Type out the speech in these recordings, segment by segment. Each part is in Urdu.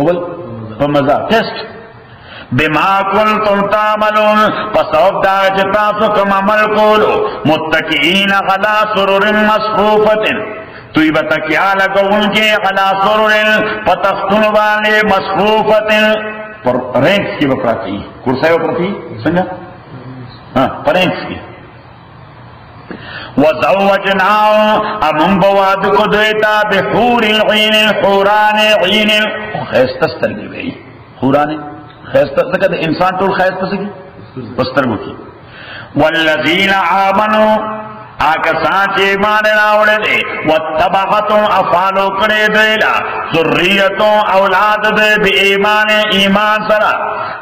اول په مزه ټیسټ بما کنتم تعملون فسوف دا جتاسو کم عمل کولو متکئین غلا سرور مصفوفت توی بتکیا لگو ان کے غلا سرور پتختن والے مصفوفت پر رینکس کی بپراتی کرسائی بپراتی سنگا پر رینکس کی وزوجناو امم بواد کو دیتا بحور العین الحوران عین خیستسترگی بئی حوران خیستہ سکتا انسان طول خیستہ سکی پسترگو کی والذین آمنوا آکا سانچے ایمان راوڑے دے واتبعتم افعالو کرے دیلا ذریتوں اولاد دے بی ایمان ایمان سرا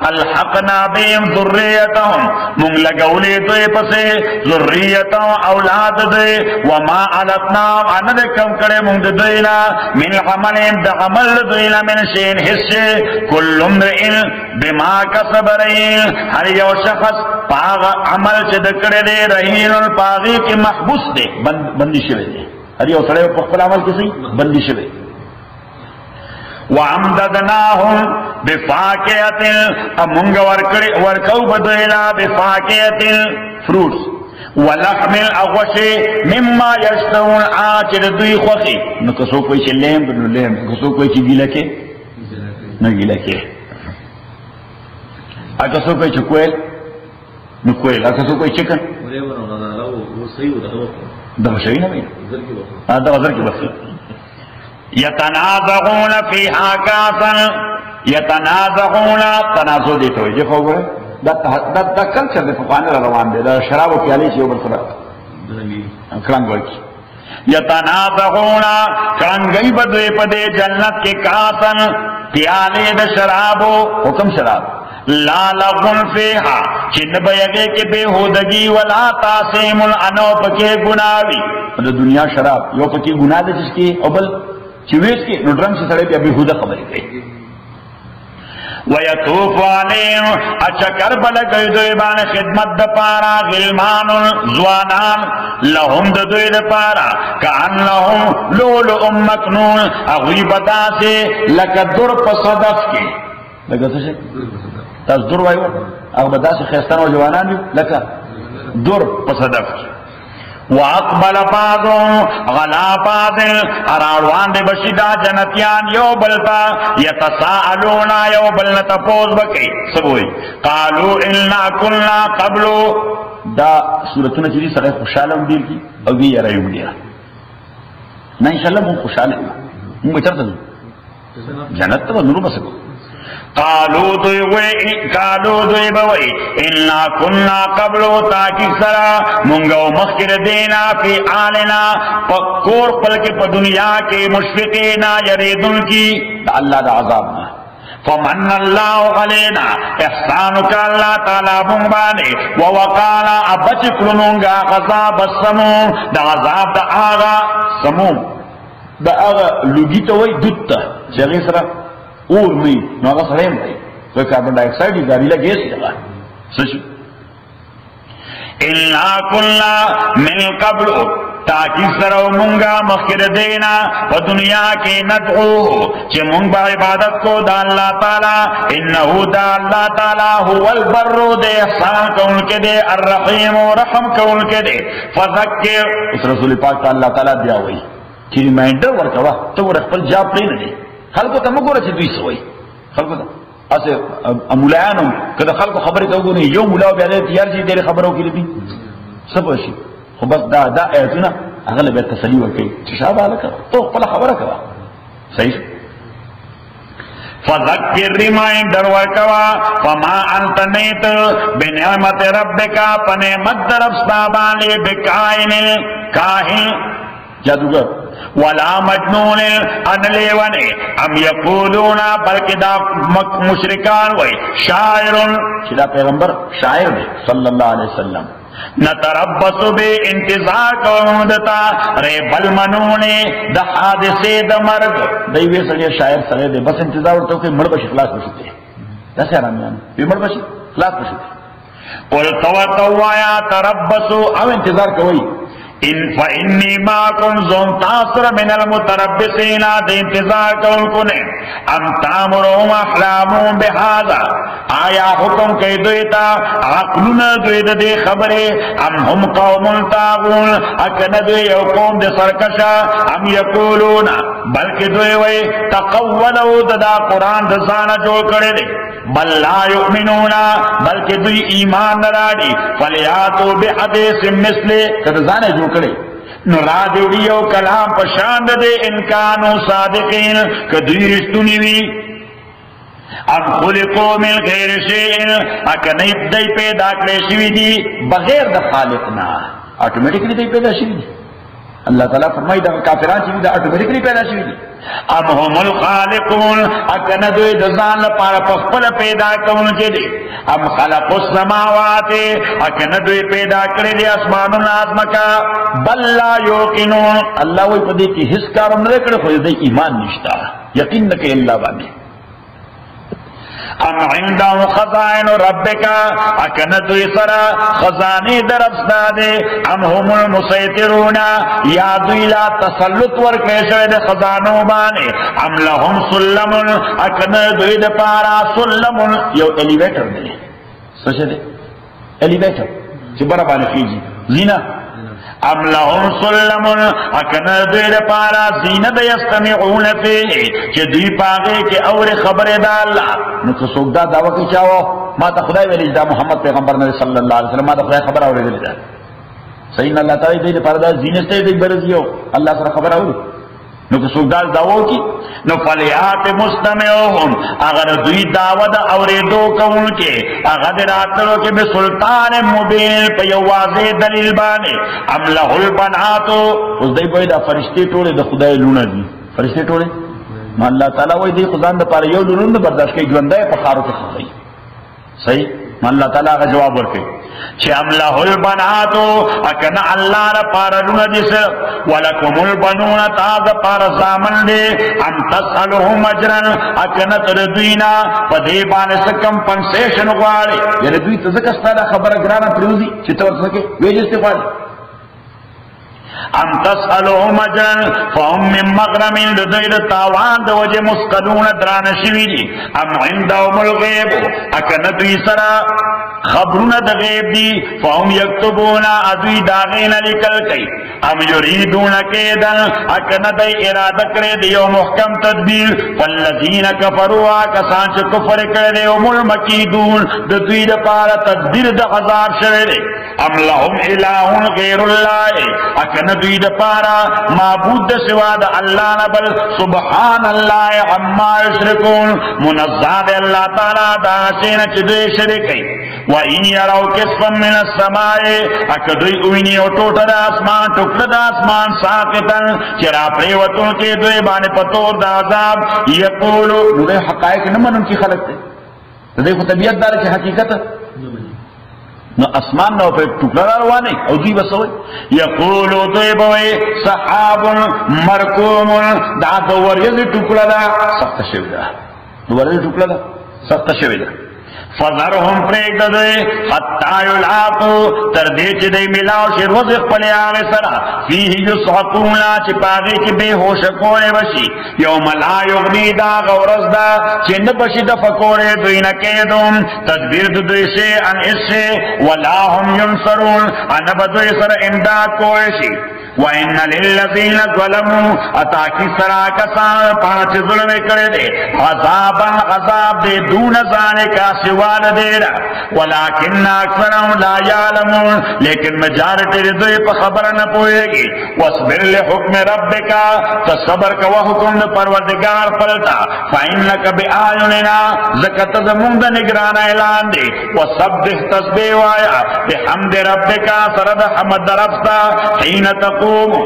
الحقنا بیم ذریتهم منگ لگولے دوے پسے ذریتوں اولاد دے وما علتنا عند کم کرے منگ دیلا من حملیم دا عمل دیلا من شین حصے کل امرئن بما کسب رہین ہر یو شخص پاغ عمل چد کرے دے رہین الپاغی کی محبوس دے بندی شوے دے ہر یو سڑے پخپل عمل کسی بندی شوے وعمددناهم بفاکیت امونگ ورکو بدویلا بفاکیت فروٹس ولحم الاغوش مما یشتون آچر دوی خوخی نو کسو کوئی چھ لیم بنو لیم کسو کوئی چھ گیلہ کے نو گیلہ کے کسو کوئی چھ کوئل نو کوئل کسو کوئی چکن دا بشوی نا بین دا وزر کی بخیر یتنازعون فیہا کاسن یتنازعون تنازع دیتا ہوئی دیکھو گئے دا کلچر دے فقانے روان دے دا شراب و پیالی چیو برسرہ کرنگ ہوئی کی یتنازعون کرنگی بدوے پدے جنت کے کاسن پیالے دا شرابو حکم شراب لا لغن فیہا چند بیگے کے بے ہودگی ولا تاسیم الانو پکے گناوی دنیا شراب یو پکی گناہ دے جس کی اوبل چویس کی نو ڈرم سے سڑے پہ ابھی ہودہ خبری گئی وَيَتُوفُ عَلَيْهِمْ اچھکر بلگئی دوئبان خدمت دپارا غلمان زوانان لهم دوئی دپارا کانہم لولؤ مکنون اغوی بدا سے لکا در پصدف کی لکا تشک تاس در وائیو اغ بدا سے خیستان و جوانان بھی لکا در پصدف کی وَأَقْبَلَ بَعْضُهُمْ غَلَا بَعْضٍ اراروان دے بشیدہ جنتیان یو بلتا یتساءلون یو بلنتا پوز بکی سبوئی قالوا اِنَّا كُنَّا قَبْلُ دا سورتنا چیزی سرے خوشحالم دیر کی او بھی یہ رہیوں دیا نا انشاءاللہ مون خوشحال ہے مون بچرتا دوں جنت تا نورو بسکو قالوا دوی بوئی اِنَّا كُنَّا قَبْلُ تاکی سرا منگو مخیر دینا فی آلنا پکور پل کے پا دنیا کے مشفقینا یریدن کی دا اللہ دا عذابنا فمن اللہ علینا احسانو کا اللہ تعالی بنبانے ووقانا ابچ کلنونگا غذاب السموم دا غذاب دا آغا سموم دا آغا لگی توی دوتا چگی سرا اور میں نو آغا سریم رہی تو کاربن ڈائی اکسائڈ زہریلا گیس لگا سچ اِنَّا كُنَّا مِن قَبْلُ تاکی سرو منگا مخیر دینا و دنیا کی ندعو چی منگ با عبادت کو دا اللہ تعالی انہو دا اللہ تعالی هو البر دے احسان کون کے دے الرحیم و رحم کون کے دے فذکر اس رسول پاک تا اللہ تعالی دیا ہوئی چی ریمائنڈر ورکوا تو وہ رخبل جاب پری ندے خلقو تا مگو رچی دوی سوئی خلقو تا اسے مولایانو کدا خلقو خبری تا گو نہیں یو مولاو بیادے تیار چی دیر خبرو کی لیتی سب وشی خو بس دا ایتونا اغلب تسلی ورکی چشابہ لکا تو پلا خبر کرا صحیح فذکر ریمائنڈر ورکوا فما انت نیت بنعمت ربکا پنعمت رب ستابانی بکائن کاہن جادوگر ولا مجنون ان لیونے ام یقولون بلکہ دا مشرکان وی شاعر چلا پیغمبر شاعر دے صلی اللہ علیہ وسلم نتربص بے انتظار قومدتا ریب المنونے دا حادثے دا مرگ دیوے سڑے شاعر سڑے دے بس انتظار ہوتا کہ مڑ بشی خلاص بشتے ایسے آرام یعنی بھی مڑ بشی خلاص بشتے قل توتوایا تربصو او انتظار کوئی فإنی ماکن زون تاثر من المتربسین دے انتظار کون کنے ام تامرهم احلامون بحاذا آیا حکم کئی دویتا عقلون دوید دے خبرے ام هم قوم تاغون اکن دوی یو قوم دے سرکشا ام یقولون بلکہ دوی وی تقولو دا قرآن دزانا جوڑ کرے دے بل لا یؤمنونا بلکہ دوی ایمان نراڑی فلیاتو بحدیث مثلے کدزانے جو کرے نرا دیوڑیو کلام پشاند دے انکانو صادقین کدوی رشتونی وی ام خلقو من غیر شیئن اکنیب دی پیدا کرے شوی دی بغیر دا خالقنا آٹومیٹکلی دی پیدا شوی دی اللہ تعالیٰ فرمائی دا کافران چیوی دا آٹومیٹکلی پیدا شوی دی ام هم الخالقون اکن دوی دزان لپارا پخپل پیدا کون کے دی ام خلق السماوات اکن دوی پیدا کرے دی اسمان العظمکا بل لا یوقنون اللہ وی پدی کی حس کارم نرکڑ خوی دی ایمان نشتا یقین نکے اللہ بانے ام عندهم خزائن ربکا اکن دوی سرا خزانی در افستادے ام هم المسیطرون یا دوی لا تسلط ورکشوی دے خزانو بانے ام لهم سلم اکن دوی دے پارا سلم یو ایلیویٹر دے سوچے دے ایلیویٹر چی برا بانے خیجی زینہ ام لهم سلم اکن دوی دے پارا زینت یستمعون فی چی دوی پاگے کے اور خبر دا اللہ نو کسوک دا دعوی کی چاہو ما تا خدای ویلی دا محمد پیغمبر نبی صلی اللہ علیہ وسلم ما تا خدای خبر آوری دلی دا صحیح نا اللہ تعالی دے پارا دا زینت سے دی برزیو اللہ سر خبر آوری نو کسوک دا دعوی کی نو فلیات مستمعوهم اگر دوی دعوت اوریدو کون کے اگر راتلو کے بسلطان مبین پہ یو واضح دلیل بانے ام لہو البناتو اس دی بوئی دا فرشتے ٹوڑے دا خدای لونا دی فرشتے ٹوڑے ما اللہ تعالیٰ وی دی خدان دا پارا یو لونن دا برداشت کے جوندہ پخارو کے خواہی صحیح ما اللہ تعالیٰ کا جواب ورکے چھ ام لہو البناتو اکن اللہ را پارا لونا دیس ولکم البنون تاز پارا سامن دے ام تسألهم اجرن اکن تردوینا پا دیبان سکم پنسیشن غوارے یعنی دوی تزکستا دا خبر اگرانا پریوزی چھ تور سکے ویجز تفاری ام تسألهم اجرن فهم من مغرمین دید تاوان دو وجہ مسقلون درانشوی دی ام عندهم الغیب اکن دوی سرا خبرون دا غیب دی فهم یکتبونا ادوی داغین لکل کئی ام یریدون کیدن اکن دی ارادہ کرے دیو محکم تدبیر والذین کفروا کسان چھ کفر کرے دیو ملمکیدون دوی دا پارا تدبیر دا عذاب شوے دے ام لهم الہون غیر اللہ اکن دوی دا پارا معبود دا سوا دا اللہ نبل سبحان اللہ عما یشرکون منزاد اللہ تعالی دا سین چدوی شرکی وَإِنْ يَرَوْا كِسْفًا مِنَ السَّمَاءِ اکدوی اوینی او ٹوٹا دا اسمان ٹکڑا دا اسمان ساقطاً چرا پریوتوں کے دوی بانے پتور دا عذاب یقولو دوی حقائق نمن ان کی خلق تے دیکھو طبیعت دار کی حقیقت نو اسمان نو پہ ٹکڑا روانے او دوی بسوئی یقولو دوی بوئی صحاب مرکوم دا دوریز ٹکڑا دا سخت شوی دا دوریز ٹکڑا دا سخت شوی دا فذرهم پریک دے حتی یلاقو تردیچ دے ملاو شر وزق پلے آغے سرا فیہی یسحقونا چپاگے چی بے ہوشکونے بشی یوم لا یغنی دا غورز دا چند بشی دفکونے دوینکیدم تدبیر دوی سے ان اس سے ولا هم ینصرون انب دوی سر امداد کوئشی وَإِنَّ لِلَّذِينَ ظَلَمُوا اتاکی سرا کسان پانچ ظلم کرے دے عذاباً عذاب دے دون زانے کا سوال دے رہا وَلَكِنَّ أَكْثَرَهُمْ لَا يَعْلَمُونَ لیکن مجارٹی رضوی پا خبر نہ پوئے گی وَاصْبِرْ لِحُكْمِ رَبِّكَ تصبر کا وحکم پروردگار پلتا فَإِنَّكَ بِآيُنِنَا زکت زمون دا نگران اعلان دے وَصَبِّحْ تَسْبِحْ وَآيَا بِحَمْدِ رَبِّكَ سرد حمد رفتا حین تقوم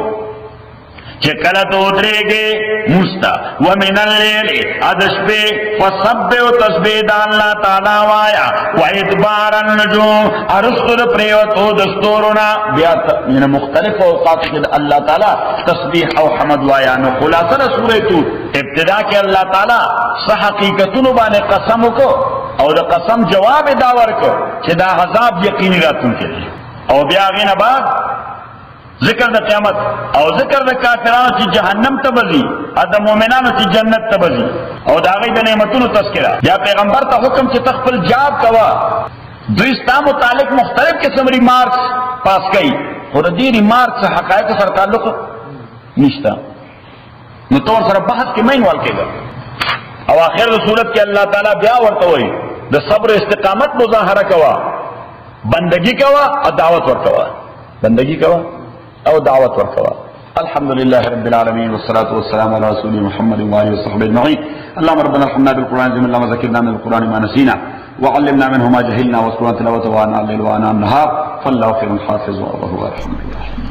چکلت اترے گے مستا ومن اللیل ادش پہ فصبے و تسبیح دا اللہ تعالیٰ وایا وَإِدْبَارَ النُّجُومِ ارسطر پریوتو دستورنا بیات من مختلف اوقات کے اللہ تعالیٰ تسبیح او حمد وایا نو خلاصر سورہ تو ابتدا کے اللہ تعالیٰ صحقیقتون بانے قسم کو او دا قسم جواب داور کو چھ دا عذاب یقینی راتون کے لئے او بیاغین بعد ذکر د قیامت او ذکر د کافرانو چې جهنم ته بځي او د مؤمنانو چې جنت ته بځي او د هغوی د نعمتونو تذکره. یا پیغمبر ته حکم چې تخپل جاب کوه. دوی ستا متعلق مختلف قسم ریمارکس پاس کوي خو د دې ریمارکس حقایق سره تعلق نشته، نو تو سره بحث کې مه انوالو کېږه. او آخر د صورت کې الله تعالی بیا ورته وایي د صبر استقامت مظاهره کوه، بندگی کوه او دعوت ورکوه. بندگی کوه او دعوت ورکوه. الحمد لله رب العالمين والصلاة والسلام على رسول محمد وآله وصحبه أجمعين. اللهم ربنا ارحمنا بالقرآن العظيم، اللهم ذكرنا من القرآن ما نسينا وعلمنا منه ما جهلنا واذكرنا تلاوته وآناء الليل وآناء النهار فالله خير حافظ وهو أرحم الراحمين.